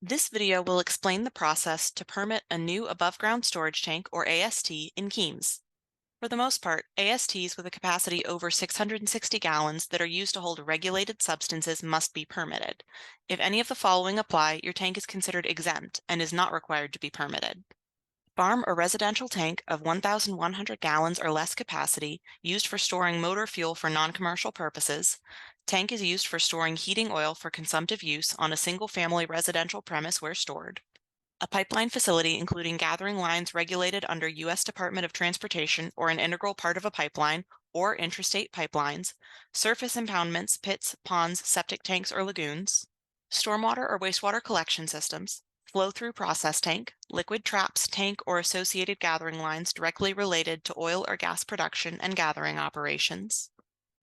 This video will explain the process to permit a new above-ground storage tank, or AST, in KEIMS. For the most part, ASTs with a capacity over 660 gallons that are used to hold regulated substances must be permitted. If any of the following apply, your tank is considered exempt and is not required to be permitted. Farm or residential tank of 1,100 gallons or less capacity, used for storing motor fuel for non-commercial purposes. Tank is used for storing heating oil for consumptive use on a single-family residential premise where stored. A pipeline facility including gathering lines regulated under U.S. Department of Transportation or an integral part of a pipeline or intrastate pipelines. Surface impoundments, pits, ponds, septic tanks, or lagoons. Stormwater or wastewater collection systems. Flow-through process tank, liquid traps, tank, or associated gathering lines directly related to oil or gas production and gathering operations.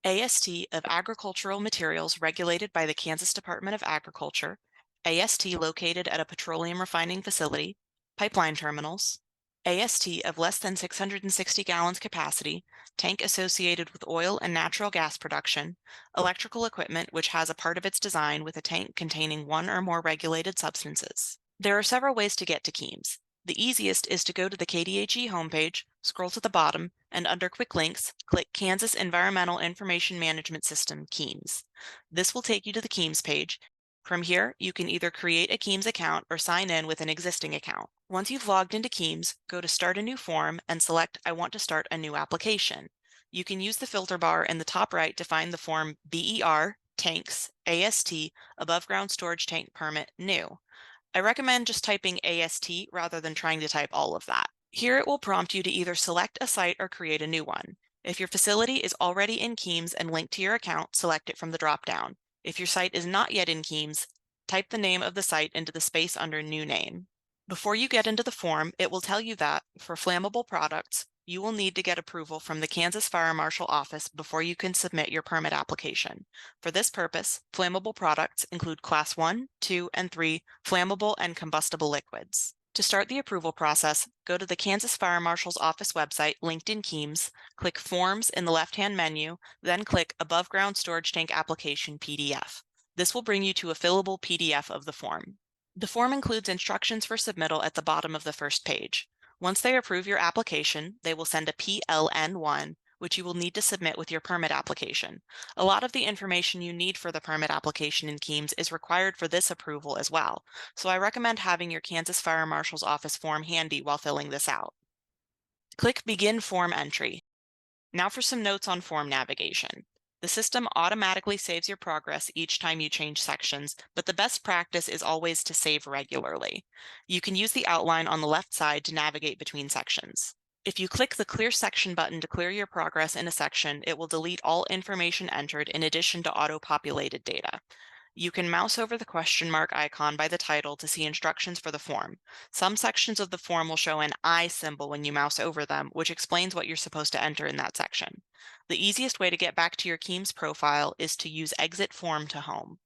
AST of agricultural materials regulated by the Kansas Department of Agriculture. AST located at a petroleum refining facility. Pipeline terminals. AST of less than 660 gallons capacity, tank associated with oil and natural gas production. Electrical equipment which has a part of its design with a tank containing one or more regulated substances. There are several ways to get to KEIMS. The easiest is to go to the KDHE homepage, scroll to the bottom, and under Quick Links, click Kansas Environmental Information Management System, KEIMS. This will take you to the KEIMS page. From here, you can either create a KEIMS account or sign in with an existing account. Once you've logged into KEIMS, go to Start a New Form and select I want to start a new application. You can use the filter bar in the top right to find the form BER, Tanks, AST, Above Ground Storage Tank Permit, New. I recommend just typing AST rather than trying to type all of that. Here it will prompt you to either select a site or create a new one. If your facility is already in KEIMS and linked to your account, select it from the drop-down. If your site is not yet in KEIMS, type the name of the site into the space under New Name. Before you get into the form, it will tell you that, for flammable products, you will need to get approval from the Kansas Fire Marshal Office before you can submit your permit application. For this purpose, flammable products include Class 1, 2, and 3 flammable and combustible liquids. To start the approval process, go to the Kansas Fire Marshal's Office website linked in KEIMS, click Forms in the left-hand menu, then click Above Ground Storage Tank Application PDF. This will bring you to a fillable PDF of the form. The form includes instructions for submittal at the bottom of the first page. Once they approve your application, they will send a PLN1, which you will need to submit with your permit application. A lot of the information you need for the permit application in KEIMS is required for this approval as well, so I recommend having your Kansas Fire Marshal's Office form handy while filling this out. Click Begin Form Entry. Now for some notes on form navigation. The system automatically saves your progress each time you change sections, but the best practice is always to save regularly. You can use the outline on the left side to navigate between sections. If you click the Clear Section button to clear your progress in a section, it will delete all information entered in addition to auto-populated data. You can mouse over the question mark icon by the title to see instructions for the form. Some sections of the form will show an I symbol when you mouse over them, which explains what you're supposed to enter in that section. The easiest way to get back to your KEIMS profile is to use Exit Form to Home.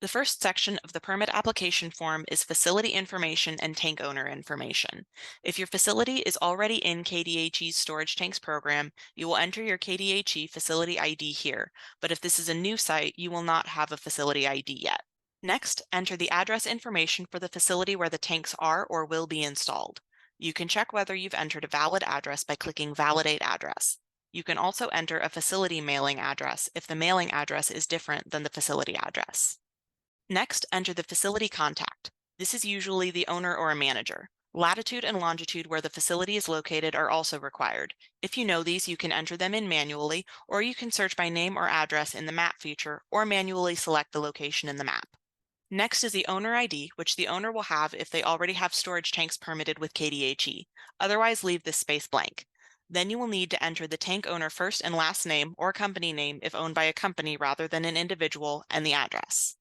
The first section of the permit application form is facility information and tank owner information. If your facility is already in KDHE's storage tanks program, you will enter your KDHE facility ID here, but if this is a new site, you will not have a facility ID yet. Next, enter the address information for the facility where the tanks are or will be installed. You can check whether you've entered a valid address by clicking Validate Address. You can also enter a facility mailing address if the mailing address is different than the facility address. Next, enter the facility contact. This is usually the owner or a manager. Latitude and longitude where the facility is located are also required. If you know these, you can enter them in manually, or you can search by name or address in the map feature, or manually select the location in the map. Next is the owner ID, which the owner will have if they already have storage tanks permitted with KDHE. Otherwise, leave this space blank. Then you will need to enter the tank owner first and last name or company name if owned by a company rather than an individual, and the address.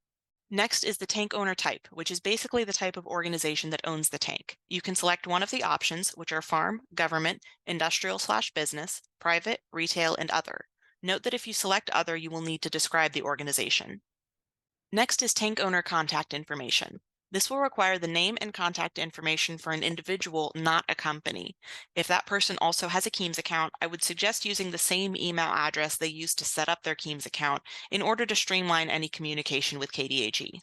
Next is the tank owner type, which is basically the type of organization that owns the tank. You can select one of the options, which are farm, government, industrial/business, private, retail, and other. Note that if you select other, you will need to describe the organization. Next is tank owner contact information. This will require the name and contact information for an individual, not a company. If that person also has a KEIMS account, I would suggest using the same email address they used to set up their KEIMS account in order to streamline any communication with KDHE.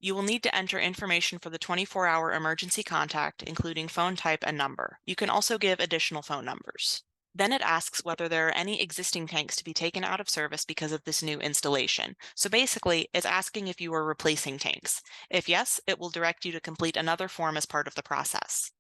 You will need to enter information for the 24-hour emergency contact, including phone type and number. You can also give additional phone numbers. Then it asks whether there are any existing tanks to be taken out of service because of this new installation. So basically, it's asking if you are replacing tanks. If yes, it will direct you to complete another form as part of the process.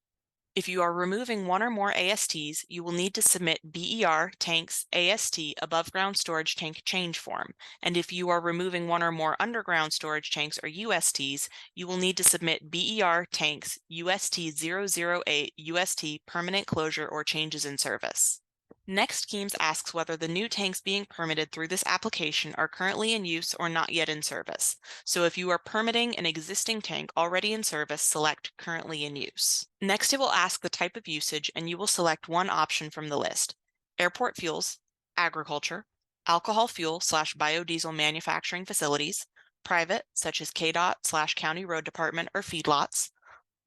If you are removing one or more ASTs, you will need to submit BER tanks AST above ground storage tank change form. And if you are removing one or more underground storage tanks or USTs, you will need to submit BER tanks UST008 UST permanent closure or changes in service. Next, KEIMS asks whether the new tanks being permitted through this application are currently in use or not yet in service. So if you are permitting an existing tank already in service, select Currently in Use. Next, it will ask the type of usage, and you will select one option from the list: airport fuels, agriculture, alcohol fuel/biodiesel manufacturing facilities, private, such as KDOT/County Road Department or feedlots,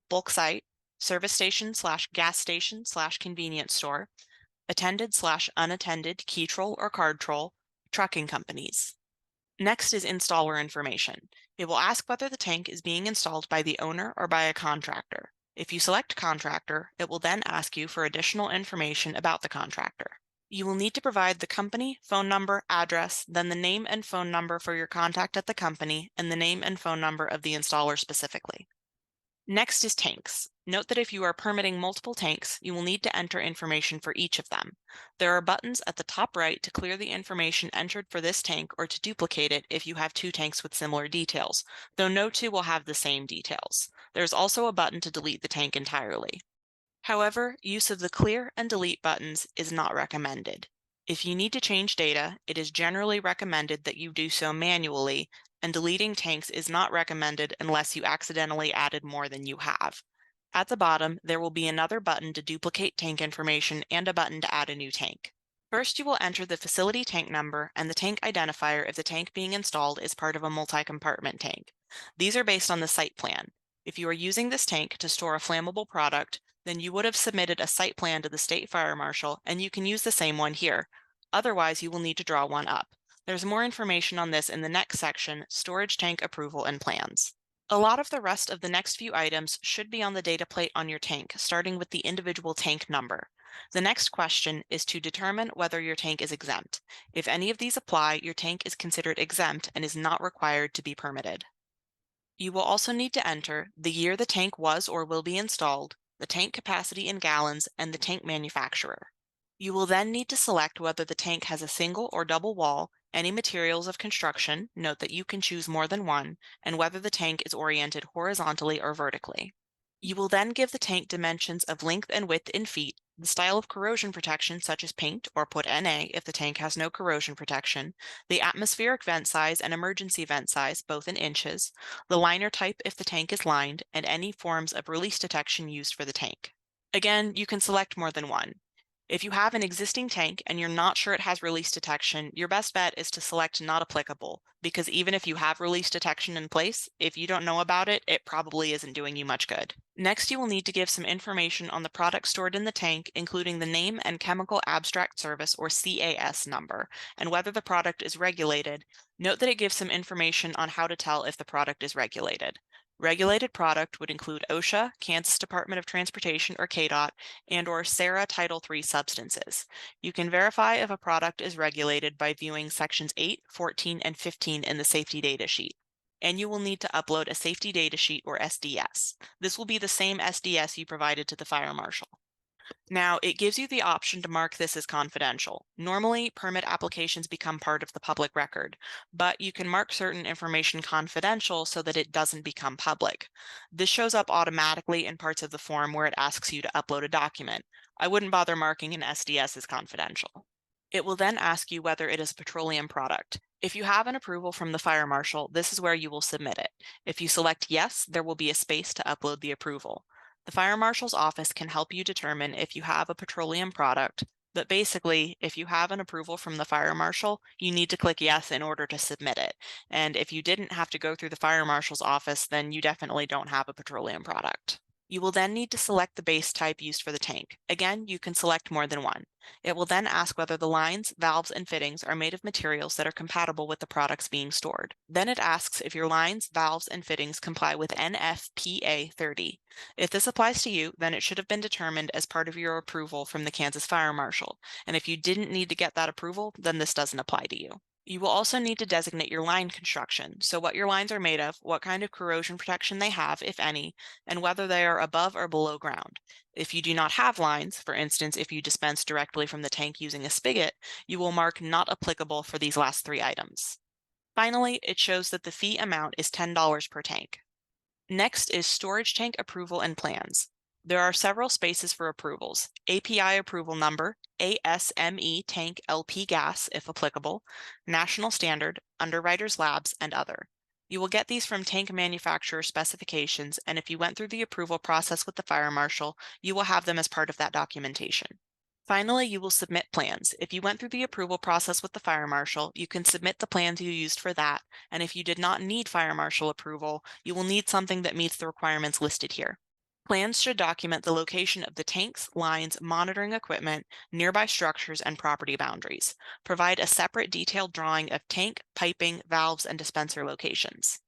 bulk site, service station/gas station/convenience store, attended/unattended key troll or card troll, trucking companies. Next is installer information. It will ask whether the tank is being installed by the owner or by a contractor. If you select contractor, it will then ask you for additional information about the contractor. You will need to provide the company, phone number, address, then the name and phone number for your contact at the company, and the name and phone number of the installer specifically. Next is tanks. Note that if you are permitting multiple tanks, you will need to enter information for each of them. There are buttons at the top right to clear the information entered for this tank or to duplicate it if you have two tanks with similar details, though no two will have the same details. There's also a button to delete the tank entirely. However, use of the clear and delete buttons is not recommended. If you need to change data, it is generally recommended that you do so manually, and deleting tanks is not recommended unless you accidentally added more than you have. At the bottom, there will be another button to duplicate tank information and a button to add a new tank. First, you will enter the facility tank number and the tank identifier if the tank being installed is part of a multi-compartment tank. These are based on the site plan. If you are using this tank to store a flammable product, then you would have submitted a site plan to the state fire marshal, and you can use the same one here. Otherwise, you will need to draw one up. There's more information on this in the next section, Storage Tank Approval and Plans. A lot of the rest of the next few items should be on the data plate on your tank, starting with the individual tank number. The next question is to determine whether your tank is exempt. If any of these apply, your tank is considered exempt and is not required to be permitted. You will also need to enter the year the tank was or will be installed, the tank capacity in gallons, and the tank manufacturer. You will then need to select whether the tank has a single or double wall, any materials of construction, note that you can choose more than one, and whether the tank is oriented horizontally or vertically. You will then give the tank dimensions of length and width in feet, the style of corrosion protection such as paint, or put NA if the tank has no corrosion protection, the atmospheric vent size and emergency vent size, both in inches, the liner type if the tank is lined, and any forms of release detection used for the tank. Again, you can select more than one. If you have an existing tank and you're not sure it has release detection, your best bet is to select not applicable, because even if you have release detection in place, if you don't know about it, it probably isn't doing you much good. Next, you will need to give some information on the product stored in the tank, including the name and chemical abstract service or CAS number, and whether the product is regulated. Note that it gives some information on how to tell if the product is regulated. Regulated product would include OSHA, Kansas Department of Transportation or KDOT, and/or SARA Title III substances. You can verify if a product is regulated by viewing sections 8, 14, and 15 in the safety data sheet. And you will need to upload a safety data sheet or SDS. This will be the same SDS you provided to the fire marshal. Now, it gives you the option to mark this as confidential. Normally, permit applications become part of the public record, but you can mark certain information confidential so that it doesn't become public. This shows up automatically in parts of the form where it asks you to upload a document. I wouldn't bother marking an SDS as confidential. It will then ask you whether it is a petroleum product. If you have an approval from the fire marshal, this is where you will submit it. If you select yes, there will be a space to upload the approval. The fire marshal's office can help you determine if you have a petroleum product, but basically, if you have an approval from the fire marshal, you need to click yes in order to submit it. And if you didn't have to go through the fire marshal's office, then you definitely don't have a petroleum product. You will then need to select the base type used for the tank. Again, you can select more than one. It will then ask whether the lines, valves, and fittings are made of materials that are compatible with the products being stored. Then it asks if your lines, valves, and fittings comply with NFPA 30. If this applies to you, then it should have been determined as part of your approval from the Kansas Fire Marshal. And if you didn't need to get that approval, then this doesn't apply to you. You will also need to designate your line construction, so what your lines are made of, what kind of corrosion protection they have, if any, and whether they are above or below ground. If you do not have lines, for instance, if you dispense directly from the tank using a spigot, you will mark not applicable for these last three items. Finally, it shows that the fee amount is $10 per tank. Next is storage tank approval and plans. There are several spaces for approvals: API approval number, ASME tank LP gas if applicable, national standard, underwriters labs, and other. You will get these from tank manufacturer specifications, and if you went through the approval process with the fire marshal, you will have them as part of that documentation. Finally, you will submit plans. If you went through the approval process with the fire marshal, you can submit the plans you used for that, and if you did not need fire marshal approval, you will need something that meets the requirements listed here. Plans should document the location of the tanks, lines, monitoring equipment, nearby structures, and property boundaries. Provide a separate detailed drawing of tank, piping, valves, and dispenser locations.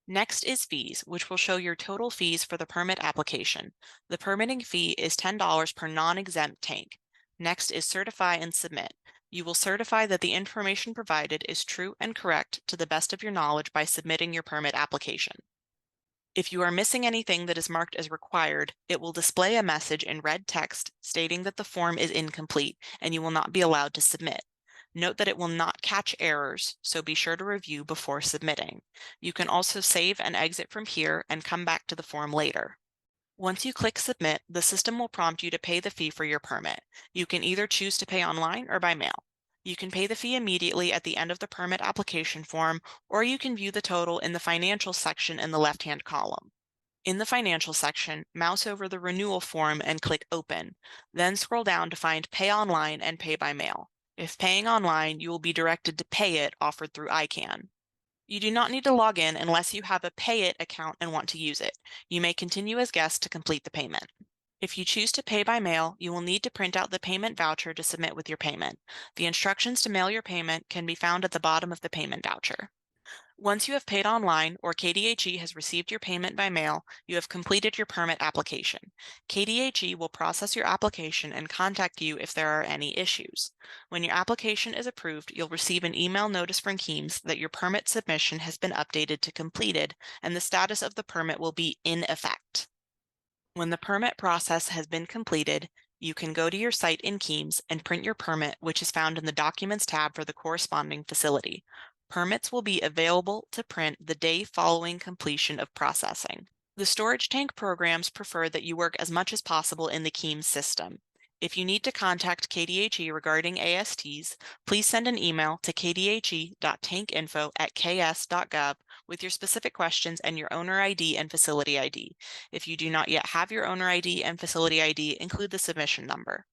Next is fees, which will show your total fees for the permit application. The permitting fee is $10 per non-exempt tank. Next is certify and submit. You will certify that the information provided is true and correct to the best of your knowledge by submitting your permit application. If you are missing anything that is marked as required, it will display a message in red text stating that the form is incomplete and you will not be allowed to submit. Note that it will not catch errors, so be sure to review before submitting. You can also save and exit from here and come back to the form later. Once you click Submit, the system will prompt you to pay the fee for your permit. You can either choose to pay online or by mail. You can pay the fee immediately at the end of the permit application form, or you can view the total in the financial section in the left-hand column. In the financial section, mouse over the renewal form and click Open. Then scroll down to find Pay Online and Pay by Mail. If paying online, you will be directed to Pay It offered through ICANN. You do not need to log in unless you have a Pay It account and want to use it. You may continue as guest to complete the payment. If you choose to pay by mail, you will need to print out the payment voucher to submit with your payment. The instructions to mail your payment can be found at the bottom of the payment voucher. Once you have paid online or KDHE has received your payment by mail, you have completed your permit application. KDHE will process your application and contact you if there are any issues. When your application is approved, you'll receive an email notice from KEIMS that your permit submission has been updated to completed and the status of the permit will be in effect. When the permit process has been completed, you can go to your site in KEIMS and print your permit, which is found in the Documents tab for the corresponding facility. Permits will be available to print the day following completion of processing. The storage tank programs prefer that you work as much as possible in the KEIMS system. If you need to contact KDHE regarding ASTs, please send an email to kdhe.tankinfo@ks.gov with your specific questions and your owner ID and facility ID. If you do not yet have your owner ID and facility ID, include the submission number.